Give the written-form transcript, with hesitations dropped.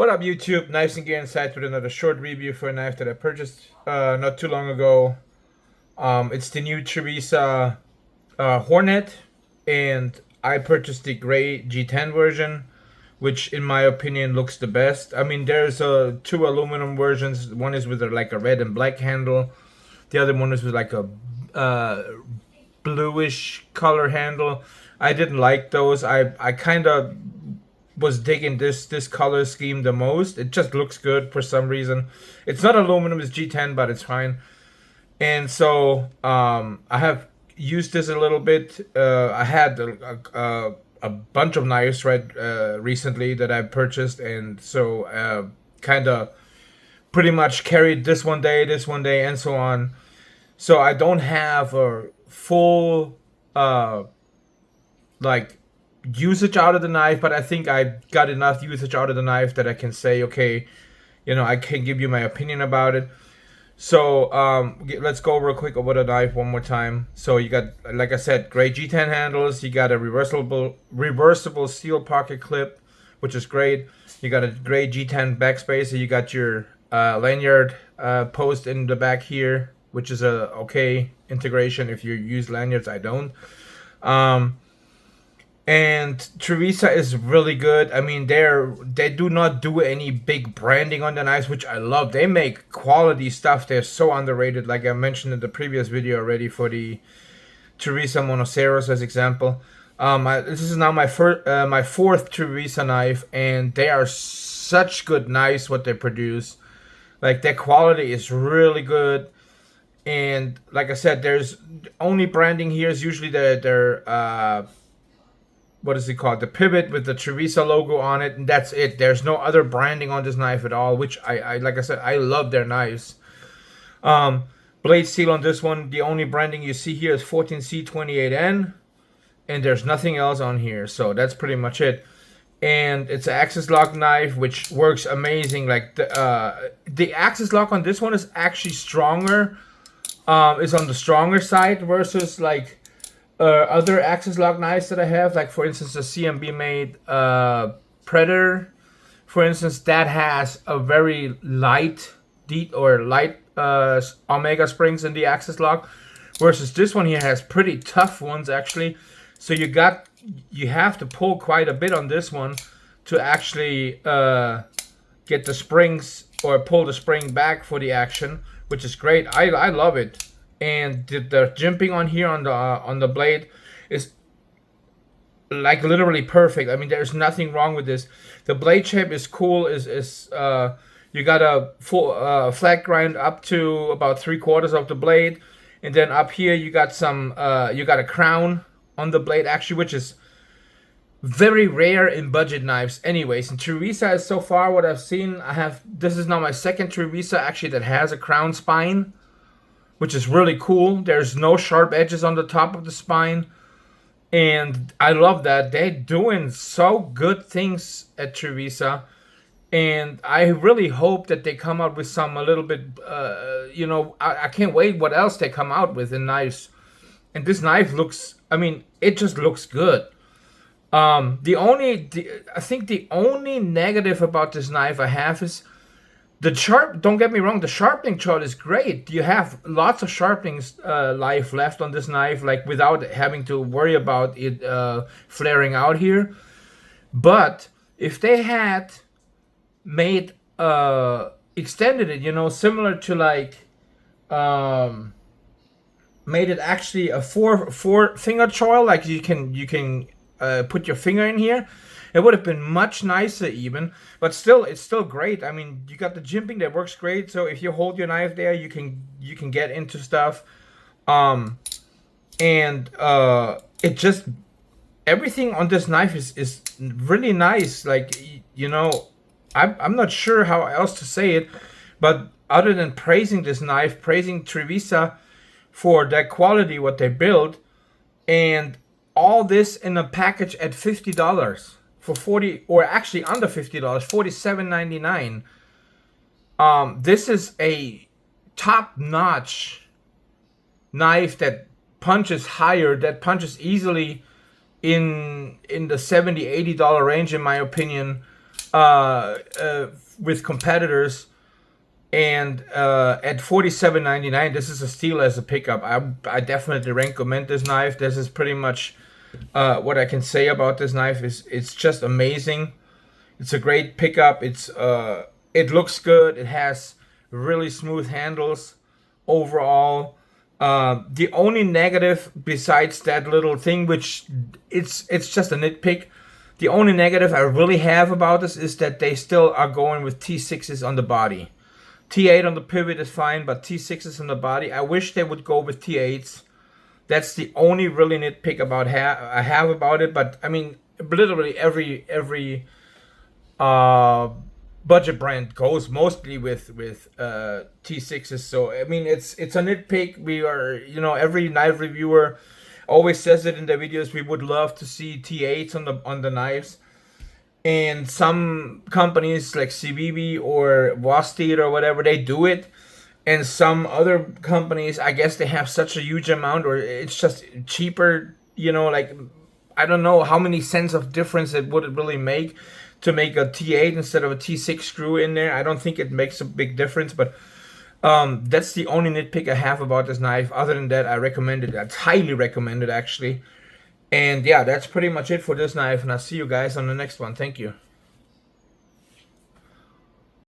What up, YouTube? Knives and Gear Insights with another short review for a knife that I purchased not too long ago. It's the new Trivisa Hornet, and I purchased the gray G10 version, which in my opinion looks the best. I mean, there's two aluminum versions. One is with like a red and black handle. The other one is with like a bluish color handle. I didn't like those. I kind of was digging this color scheme the most. It just looks good for some reason. It's not aluminum, it's G10, but it's fine. And so I have used this a little bit. I had a bunch of knives recently that I purchased, and so kind of pretty much carried this one day, and so on. So I don't have a full like usage out of the knife, but I think I got enough usage out of the knife that I can say, okay, I can give you my opinion about it. So let's go real quick over the knife one more time. So you got, like I said, gray G10 handles. You got a reversible steel pocket clip, which is great. You got a gray G10 backspacer. You got your lanyard post in the back here, which is a okay integration if you use lanyards. I don't. And Trivisa is really good. I mean, they do not do any big branding on the knives, which I love. They make quality stuff. They're so underrated, like I mentioned in the previous video already for the Trivisa Monoceros as example. This is now my fourth Trivisa knife, and they are such good knives what they produce. Like, their quality is really good. And like I said, there's only branding here is usually their what is it called? The pivot with the Trivisa logo on it, and that's it. There's no other branding on this knife at all, which I like I said, I love their knives. Blade steel on this one, the only branding you see here is 14C28N, and there's nothing else on here, so that's pretty much it. And it's an axis lock knife, which works amazing. Like the axis lock on this one is actually stronger. Is on the stronger side versus like other axis lock knives that I have, like for instance the CMB made Predator, for instance, that has a very light omega springs in the axis lock, versus this one here has pretty tough ones actually. So you have to pull quite a bit on this one to actually get the springs or pull the spring back for the action, which is great. I love it. And the jimping on here on the blade is like literally perfect. I mean, there's nothing wrong with this. The blade shape is cool. You got a full flat grind up to about 3/4 of the blade, and then up here you got a crown on the blade actually, which is very rare in budget knives. Anyways, and Trivisa is so far what I've seen. This is now my second Trivisa actually that has a crown spine, which is really cool. There's no sharp edges on the top of the spine, and I love that. They're doing so good things at Trivisa, and I really hope that they come out with some a little bit, I can't wait what else they come out with in knives. And this knife looks, I mean, it just looks good. I think the only negative about this knife I have is don't get me wrong, the sharpening chart is great. You have lots of sharpening life left on this knife, like without having to worry about it flaring out here. But if they had made extended it, similar to like made it actually a four finger choil, like you can put your finger in here, it would have been much nicer even, but still, it's still great. I mean, you got the jimping that works great, so if you hold your knife there, you can get into stuff. It just, everything on this knife is really nice. Like, I'm not sure how else to say it, but other than praising this knife, praising Trivisa for that quality, what they build, and all this in a package at $50. For 40, or actually under $50, $47.99. This is a top-notch knife that punches higher, that punches easily in the $70-$80 range, in my opinion. with competitors. And at $47.99, this is a steal as a pickup. I definitely recommend this knife. This is pretty much what I can say about this knife. It's just amazing. It's a great pickup. It looks good. It has really smooth handles overall. The only negative besides that little thing, which it's just a nitpick, the only negative I really have about this is that they still are going with T6s on the body. T8 on the pivot is fine, but T6s on the body, I wish they would go with T8s. That's the only really nitpick about I have about it. But I mean, literally every budget brand goes mostly with T6s. So I mean, it's a nitpick. We are, every knife reviewer always says it in their videos. We would love to see T8s on the knives. And some companies like CVB or Wosted or whatever, they do it. And some other companies, I guess they have such a huge amount, or it's just cheaper, like, I don't know how many cents of difference it would really make to make a T8 instead of a T6 screw in there. I don't think it makes a big difference, but that's the only nitpick I have about this knife. Other than that, I recommend it. I'd highly recommend it, actually. And yeah, that's pretty much it for this knife, and I'll see you guys on the next one. Thank you.